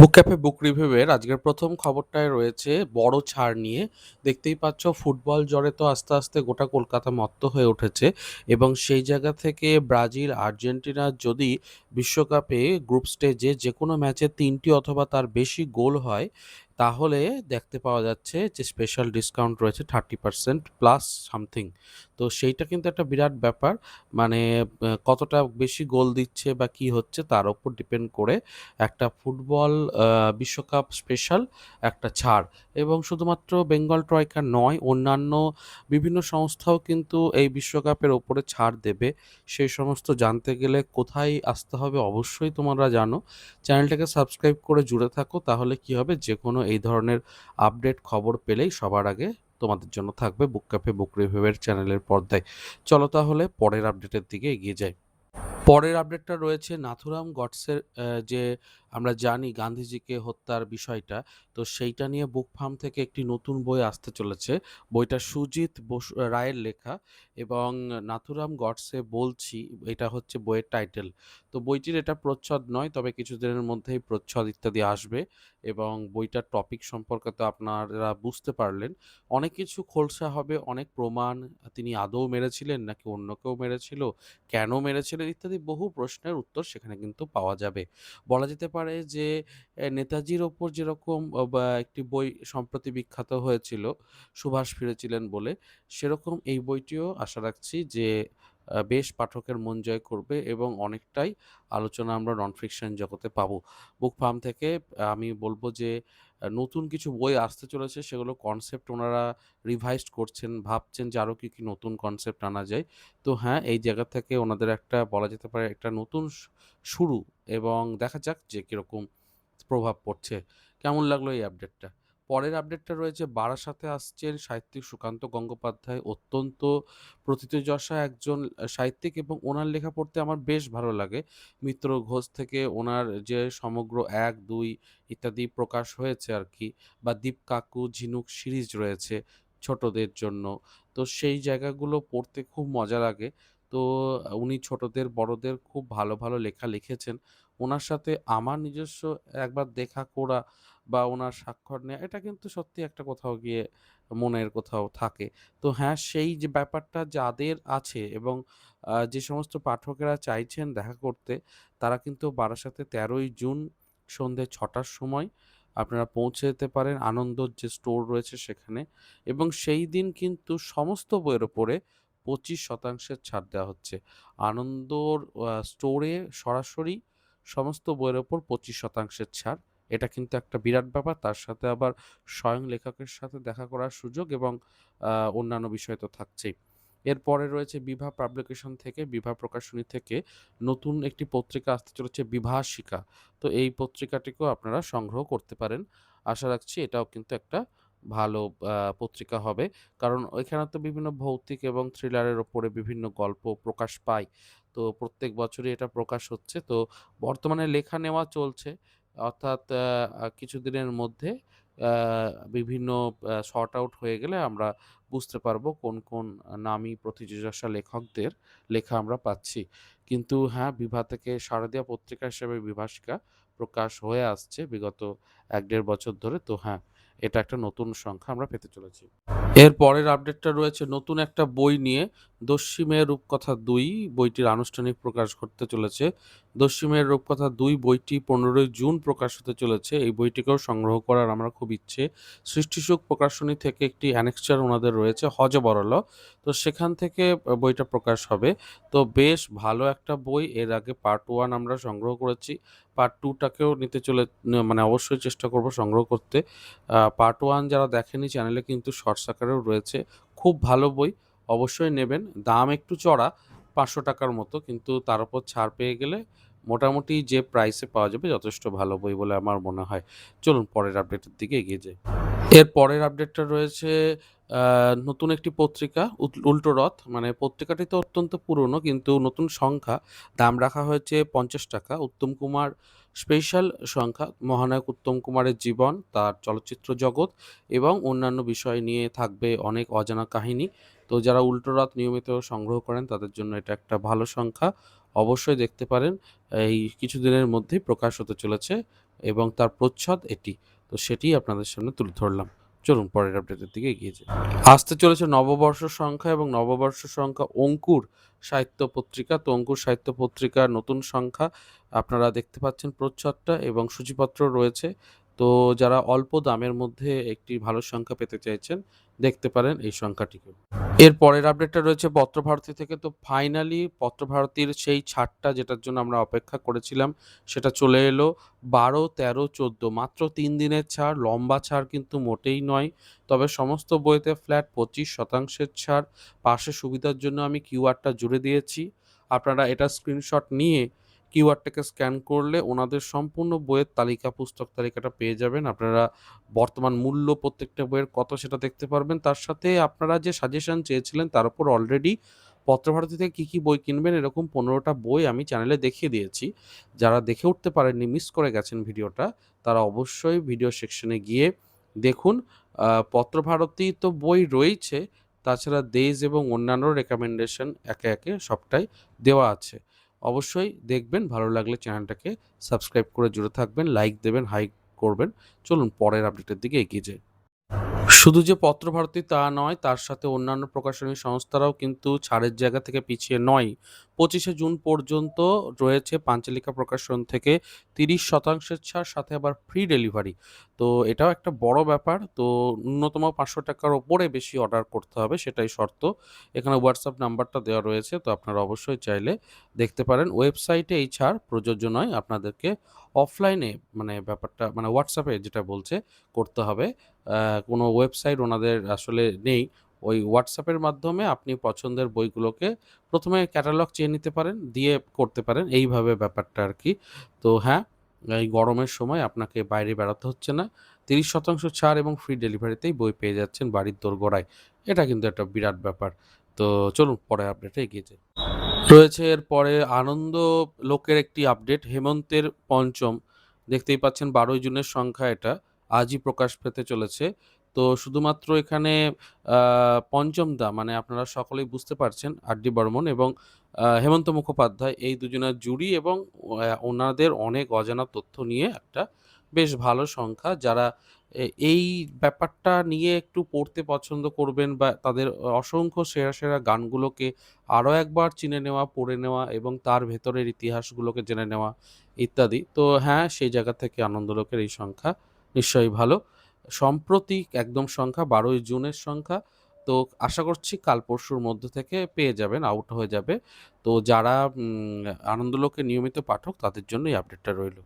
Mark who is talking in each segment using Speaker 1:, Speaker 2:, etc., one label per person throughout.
Speaker 1: বুক cafe বুক রিভিউয়ের আজকের প্রথম খবরটায় রয়েছে বড় ছাড় নিয়ে। দেখতেই পাচ্ছ ফুটবল জ্বরে তো আস্তে আস্তে গোটা কলকাতা মত্ত হয়ে উঠেছে এবং সেই জায়গা থেকে ব্রাজিল আর্জেন্টিনা যদি বিশ্বকাপে গ্রুপ স্টেজে যে কোনো ম্যাচে ৩টি অথবা তার বেশি গোল হয়, তাহলে দেখতে পাওয়া যাচ্ছে যে স্পেশাল ডিসকাউন্ট রয়েছে 30% প্লাস সামথিং। তো সেইটা কিন্তু একটা বিরাট ব্যাপার। মানে কতটা বেশি গোল দিচ্ছে বা কি হচ্ছে তার উপর ডিপেন্ড করে একটা ফুটবল বিশ্বকাপ স্পেশাল একটা ছাড়। এবং শুধুমাত্র বেঙ্গল ট্রয়কা নয়, অন্যান্য বিভিন্ন সংস্থাও কিন্তু এই বিশ্বকাপের ওপরে ছাড় দেবে। সেই সমস্ত জানতে গেলে কোথায় আসতে হবে অবশ্যই তোমরা জানো। চ্যানেলটাকে সাবস্ক্রাইব করে জুড়ে থাকো, তাহলে কি হবে, যে কোনো এই ধরনের আপডেট খবর পেলেই সবার আগে তোমাদের জন্য থাকবে বুক ক্যাফে বুক রিভিউয়ের চ্যানেলের পর্দায়। চলো তাহলে পরের আপডেটের দিকে এগিয়ে যাই। পরের আপডেটটা রয়েছে নাথুরাম গডসের, যে আমরা জানি গান্ধীজিকে হত্যার বিষয়টা, তো সেইটা নিয়ে বুক ফার্ম থেকে একটি নতুন বই আসতে চলেছে। বইটা সুজিত বসু রায়ের লেখা এবং নাথুরাম গডসে বলছি, এটা হচ্ছে বইয়ের টাইটেল। তো বইটির এটা প্রচ্ছদ নয়, তবে কিছুদিনের মধ্যেই প্রচ্ছদ ইত্যাদি আসবে এবং বইটার টপিক সম্পর্কে তো আপনারা বুঝতে পারলেন। অনেক কিছু খোলসা হবে, অনেক প্রমাণ, তিনি আদৌ মেরেছিলেন নাকি অন্য কেউ মেরেছিল, কেন মেরেছিলেন ইত্যাদি বহু প্রশ্নের উত্তর সেখানে কিন্তু পাওয়া যাবে। বলা যেতে পারে যে নেতাজির ওপর যেরকম বা একটি বই সম্প্রতি বিখ্যাত হয়েছিল, সুভাষ ফিরেছিলেন বলে, সেরকম এই বইটিও আশা রাখছি যে বেশ পাঠকের মন জয় করবে এবং অনেকটাই আলোচনা আমরা নন ফিকশন জগতে পাবো। বুক ফার্ম থেকে আমি বলব যে নতুন কিছু বই আসতে চলেছে, সেগুলো কনসেপ্ট ওনারা রিভাইজড করছেন, ভাবছেন যে আরও কী কী নতুন কনসেপ্ট আনা যায়। তো হ্যাঁ, এই জায়গা থেকে ওনাদের একটা বলা যেতে পারে একটা নতুন শুরু, এবং দেখা যাক যে কিরকম প্রভাব পড়ছে। কেমন লাগলো এই আপডেটটা? পরের আপডেটটা রয়েছে বারাসাতে আসছেন সাহিত্যিক সুকান্ত গঙ্গোপাধ্যায়। অত্যন্ত প্রথিতযশা একজন সাহিত্যিক এবং ওনার লেখা পড়তে আমার বেশ ভালো লাগে। মিত্র ঘোষ থেকে ওনার যে সমগ্র ১, ২ ইত্যাদি প্রকাশ হয়েছে আরকি, বা দীপ কাকু, ঝিনুক সিরিজ রয়েছে ছোটদের জন্য। তো সেই জায়গাগুলো পড়তে খুব মজা লাগে। তো উনি ছোটদের, বড়দের খুব ভালো, ভালো লেখা লিখেছেন। ওনার সাথে আমার নিজস্ব একবার দেখা করা বা ওনার স্বাক্ষর নেয়া, এটা কিন্তু সত্যি একটা কোথাও গিয়ে মনের কোথাও থাকে। তো হ্যাঁ, সেই যে ব্যাপারটা যাদের আছে এবং যে সমস্ত পাঠকেরা চাইছেন দেখা করতে, তারা কিন্তু বারাসাতে ১৩ই জুন সন্ধ্যে ৬টার সময় আপনারা পৌঁছে যেতে পারেন আনন্দর যে স্টোর রয়েছে সেখানে। এবং সেই দিন কিন্তু সমস্ত বইয়ের ওপরে ২৫% ছাড় দেওয়া হচ্ছে। আনন্দর স্টোরে সরাসরি সমস্ত বইয়ের ওপর ২৫% ছাড়। এটা কিন্তু একটা বিরাট ব্যাপার। তার সাথে আবার স্বয়ং লেখকের সাথে দেখা করার সুযোগ এবং আ অন্যান্য বিষয় তো থাকছেই। এরপরে রয়েছে বিভা পাবলিকেশন থেকে, বিভা প্রকাশনী থেকে নতুন একটি পত্রিকা আসতে চলেছে বিভাসিকা। তো এই পত্রিকাটিকেও আপনারা সংগ্রহ করতে পারেন। আশা রাখছি এটাও কিন্তু একটা ভালো পত্রিকা হবে। কারণ এখানে তো বিভিন্ন ভৌতিক এবং থ্রিলারের ওপরে বিভিন্ন গল্প প্রকাশ পায়। তো প্রত্যেক বছরই এটা প্রকাশ হচ্ছে। তো বর্তমানে লেখা নেওয়া চলছে। অর্থাৎ কিছুদিনের মধ্যে আ বিভিন্ন সর্ট আউট হয়ে গেলে আমরা বুঝতে পারবো কোন, কোন নামী প্রথিতযশা লেখকদের লেখা আমরা পাচ্ছি। কিন্তু হ্যাঁ, বিভা থেকে শারদীয়া পত্রিকা হিসেবে বিভাসিকা প্রকাশ হয়ে আসছে বিগত ১-১.৫ বছর ধরে। তো হ্যাঁ, এটা একটা নতুন সংখ্যা আমরা পেতে চলেছি। এর পরের আপডেটটা রয়েছে নতুন একটা বই নিয়ে, 'দস্যি মেয়ের রূপকথা ২' বইটির আনুষ্ঠানিক প্রকাশ ঘটতে চলেছে। 'দস্যি মেয়ের রূপকথা ২' বইটি ১৫ই জুন প্রকাশ হতে চলেছে। এই বইটিকেও সংগ্রহ করার আমার খুব ইচ্ছে। সৃষ্টিসুখ প্রকাশনী থেকে একটি অ্যানেকচার ওনাদের রয়েছে 'হযবরল'। তো সেখান থেকে বইটা প্রকাশ হবে। তো বেশ ভালো একটা বই। এর আগে পার্ট 1 আমরা সংগ্রহ করেছি। পার্ট 2 টাকেও নিতে চলে মানে অবশ্যই চেষ্টা করব সংগ্রহ করতে। পার্ট 1 যারা দেখেনি চ্যানেলে কিন্তু শর্টস আকারেও রয়েছে। খুব ভালো বই, অবশ্যই নেবেন। দাম একটু চড়া, ৳৫০০ র মতো, কিন্তু তার উপর ছাড় পেয়ে গেলে মোটামুটি যে প্রাইসে পাওয়া যাবে যথেষ্ট ভালো বই বলে আমার মনে হয়। চলুন পরের আপডেটের দিকে এগিয়ে যাই। এর পরের আপডেটটা রয়েছে আ নতুন একটি পত্রিকা উল্টো রথ। মানে পত্রিকাটি তো অত্যন্ত পুরনো, কিন্তু নতুন সংখ্যা। দাম রাখা হয়েছে ৳৫০। উত্তম কুমার স্পেশাল সংখ্যা। মহানায়ক উত্তম কুমারের জীবন, তার চলচ্চিত্র জগৎ এবং অন্যান্য বিষয় নিয়ে থাকবে অনেক অজানা কাহিনী। তো যারা উল্টো রথ নিয়মিত সংগ্রহ করেন তাদের জন্য এটা একটা ভালো সংখ্যা। অবশ্যই দেখতে পারেন। এই কিছুদিনের মধ্যেই প্রকাশ হতে চলেছে এবং তার প্রচ্ছদ এটি। তো সেটিই আপনাদের সামনে তুলে ধরলাম। চলুন পরের আপডেটের দিকে এগিয়ে যাই। আসতে চলেছে নববর্ষ সংখ্যা এবং নববর্ষ সংখ্যা অঙ্কুর সাহিত্য পত্রিকা। তো অঙ্কুর সাহিত্য পত্রিকার নতুন সংখ্যা আপনারা দেখতে পাচ্ছেন প্রচ্ছদটা এবং সূচিপত্র রয়েছে। তো যারা অল্প দামের মধ্যে একটি ভালো সংখ্যা পেতে চাইছেন দেখতে পারেন এই সংখ্যাটিকে। এর পরের আপডেটটা রয়েছে পত্রভারতী থেকে। তো ফাইনালি পত্রভারতীর সেই ছাড়টা যেটার জন্য আমরা অপেক্ষা করেছিলাম সেটা চলে এলো। ১২, ১৩, ১৪ মাত্র ৩ দিনের ছাড়, লম্বা ছাড় কিন্তু মোটেই নয়। তবে সমস্ত বইতে ফ্ল্যাট ২৫% ছাড়। পাশে সুবিধার জন্য আমি কিউআরটা জুড়ে দিয়েছি। আপনারা এটা স্ক্রিনশট নিয়ে কিউআরটাকে স্ক্যান করলে ওনাদের সম্পূর্ণ বইয়ের তালিকা, পুস্তক তালিকাটা পেয়ে যাবেন। আপনারা বর্তমান মূল্য প্রত্যেকটা বইয়ের কত সেটা দেখতে পারবেন। তার সাথে আপনারা যে সাজেশন চেয়েছিলেন তার উপর অলরেডি পত্রভারতী থেকে কী বই কিনবেন এরকম ১৫টা বই আমি চ্যানেলে দেখিয়ে দিয়েছি। যারা দেখে উঠতে পারেননি, মিস করে গেছেন ভিডিওটা, তারা অবশ্যই ভিডিও সেকশনে গিয়ে দেখুন। পত্রভারতী তো বই রয়েছে, তাছাড়া দেশ এবং অন্যান্য রেকমেন্ডেশন একে একে সবটাই দেওয়া আছে। অবশ্যই দেখবেন, ভালো লাগলে চ্যানেলটাকে সাবস্ক্রাইব করে জুড়ে থাকবেন, লাইক দেবেন, হাইক করবেন। চলুন পরের আপডেটের দিকে এগিয়ে যাই। শুধু যে পত্রভারতী তা নয়, তার সাথে অন্যান্য প্রকাশনী সংস্থারাও কিন্তু ছাড়ের জায়গা থেকে পিছিয়ে নয়। ২৫শে জুন পর্যন্ত রয়েছে পাঞ্চালিকা প্রকাশন থেকে ৩০% ছাড়, সাথে আবার ফ্রি ডেলিভারি। তো এটাও একটা বড় ব্যাপার। তো ন্যূনতম ৫০০ টাকার ওপরে বেশি অর্ডার করতে হবে, সেটাই শর্ত। এখানে হোয়াটসঅ্যাপ নাম্বারটা দেওয়া রয়েছে, তো আপনারা অবশ্যই চাইলে দেখতে পারেন। ওয়েবসাইটে এই ছাড় প্রযোজ্য নয়, আপনাদেরকে অফলাইনে মানে ব্যাপারটা মানে হোয়াটসঅ্যাপে যেটা বলছে করতে হবে। কোনো ওয়েবসাইট ওনাদের আসলে নেই। ওই হোয়াটসঅ্যাপের মাধ্যমে আপনি পছন্দের বইগুলোকে ১ম এ ক্যাটালগ চেয়ে নিতে পারেন, দিয়ে করতে পারেন। এইভাবে ব্যাপারটা আরকি। তো হ্যাঁ, এই গরমের সময় আপনাকে বাইরে বেড়াতে হচ্ছে না। ৩০% ছাড় এবং ফ্রি ডেলিভারিতেই বই পেয়ে যাচ্ছেন বাড়ির দোরগোড়ায়। এটা কিন্তু একটা বিরাট ব্যাপার। তো চলুন পরের আপডেটে এগিয়ে যাই। রয়েছে এরপরে আনন্দ লোকের একটি আপডেট, হেমন্তের পঞ্চম। দেখতেই পাচ্ছেন ১২ই জুনের সংখ্যা এটা। আজই প্রকাশ পেতে চলেছে। তো শুধুমাত্র এখানে পঞ্চম দা মানে আপনারা সকলেই বুঝতে পারছেন আর.ডি. বর্মন এবং হেমন্ত মুখোপাধ্যায় এই দুজনের জুড়ি এবং ওনাদের অনেক অজানা তথ্য নিয়ে একটা বেশ ভালো সংখ্যা। যারা এই ব্যাপারটা নিয়ে একটু পড়তে পছন্দ করবেন বা তাদের অসংখ্য সেরা, সেরা গানগুলোকে আরও একবার চিনে নেওয়া, পড়ে নেওয়া এবং তার ভেতরের ইতিহাসগুলোকে জেনে নেওয়া ইত্যাদি। তো হ্যাঁ, সেই জায়গা থেকে আনন্দলোকের এই সংখ্যা নিশ্চয়ই ভালো। সাম্প্রতিক একদম সংখ্যা ১২ই জুনের সংখ্যা। তো আশা করছি কাল পরশুর মধ্য থেকে পেয়ে যাবেন, আউট হয়ে যাবে। তো যারা আনন্দলোকের নিয়মিত পাঠক তাদের জন্য এই আপডেটটা রইল।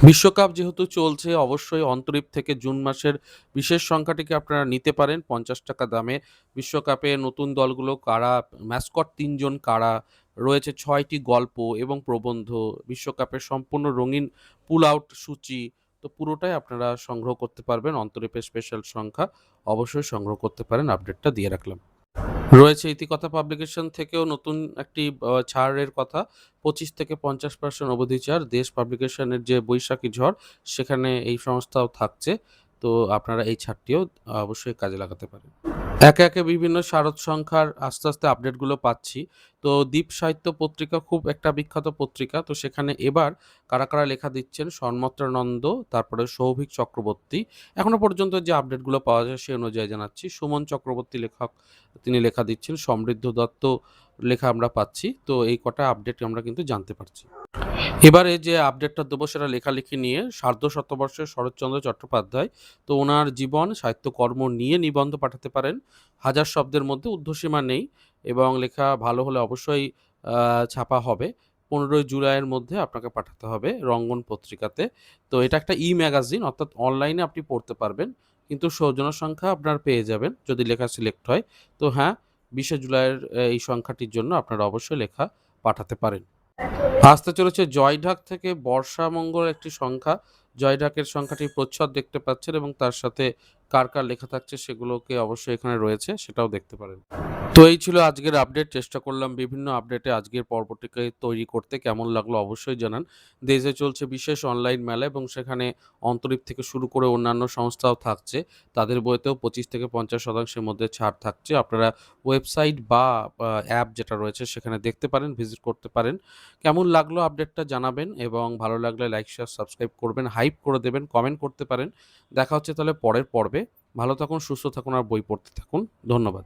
Speaker 1: বিশ্বকাপ যেহেতু চলছে, অবশ্যই অন্তরীপ থেকে জুন মাসের বিশেষ সংখ্যাটিকে আপনারা নিতে পারেন ৫০ টাকা দামে। বিশ্বকাপে নতুন দলগুলো কারা, ম্যাসকট ৩ জন কারা, রয়েছে ৬টি গল্প এবং প্রবন্ধ, বিশ্বকাপের সম্পূর্ণ রঙিন পুল আউট সূচি। তো পুরোটাই আপনারা সংগ্রহ করতে পারবেন। অন্তরীপের স্পেশাল সংখ্যা অবশ্যই সংগ্রহ করতে পারেন, আপডেটটা দিয়ে রাখলাম। রয়েছে ইতিকথা পাবলিকেশন থেকেও নতুন একটি ছাড়ের কথা। ২৫ থেকে ৫০% অবধি ছাড়। দেশ পাবলিকেশনের যে বৈশাখী ঝড় সেখানে এই সংস্থাও থাকছে। তো আপনারা এই ছাড়টিও অবশ্যই কাজে লাগাতে পারেন। একে, একে বিভিন্ন শারদ সংখ্যার আস্তে, আস্তে আপডেটগুলো পাচ্ছি। তো দ্বীপ সাহিত্য পত্রিকা খুব একটা বিখ্যাত পত্রিকা। তো সেখানে এবার কারা, কারা লেখা দিচ্ছেন সন্মত্রানন্দ, তারপরে সৌভিক চক্রবর্তী। এখনো পর্যন্ত যে আপডেটগুলো পাওয়া যায় সে অনুযায়ী জানাচ্ছি। সুমন চক্রবর্তী লেখক, তিনি লেখা দিচ্ছেন। সমৃদ্ধ দত্ত লেখা আমরা পাচ্ছি। তো এই কটা আপডেট আমরা কিন্তু জানতে পারছি। এবারে যে আপডেটটা দেবো সেটা লেখালেখি নিয়ে। সার্ধশতবর্ষের শরৎচন্দ্র চট্টোপাধ্যায়। তো ওনার জীবন, সাহিত্যকর্ম নিয়ে নিবন্ধ পাঠাতে পারেন। ১০০০ শব্দের মধ্যে, ঊর্ধ্বসীমা নেই এবং লেখা ভালো হলে অবশ্যই ছাপা হবে। ১৫ই জুলাইয়ের মধ্যে আপনাকে পাঠাতে হবে রঙ্গন পত্রিকাতে। তো এটা একটা ম্যাগাজিন, অর্থাৎ অনলাইনে আপনি পড়তে পারবেন। কিন্তু সৌজন্য সংখ্যা আপনার পেয়ে যাবেন যদি লেখা সিলেক্ট হয়। তো হ্যাঁ, ২০শে জুলাইয়ের এই সংখ্যাটির জন্য আপনারা অবশ্যই লেখা পাঠাতে পারেন। আসতে চলেছে জয়ঢাক থেকে বর্ষামঙ্গল একটি সংখ্যা। জয়ঢাকের সংখ্যাটির প্রচ্ছদ দেখতে পাচ্ছেন এবং তার সাথে কার লেখা থাকছে সেগুলোকে অবশ্যই এখানে রয়েছে, সেটাও দেখতে পারেন। তো এই ছিল আজকের আপডেট। চেষ্টা করলাম বিভিন্ন আপডেটে আজকের পর্বটিকে তৈরি করতে। কেমন লাগলো অবশ্যই জানান। দেশে চলছে বিশেষ অনলাইন মেলা এবং সেখানে অন্তরীপ থেকে শুরু করে অন্যান্য সংস্থাও থাকছে। তাদের বইতেও 25-50% মধ্যে ছাড় থাকছে। আপনারা ওয়েবসাইট বা অ্যাপ যেটা রয়েছে সেখানে দেখতে পারেন, ভিজিট করতে পারেন। কেমন লাগলো আপডেটটা জানাবেন এবং ভালো লাগলে লাইক, শেয়ার, সাবস্ক্রাইব করবেন, হাইপ করে দেবেন, কমেন্ট করতে পারেন। দেখা হচ্ছে তাহলে পরের পর্বে। ভালো থাকুন, সুস্থ থাকুন আর বই পড়তে থাকুন। ধন্যবাদ।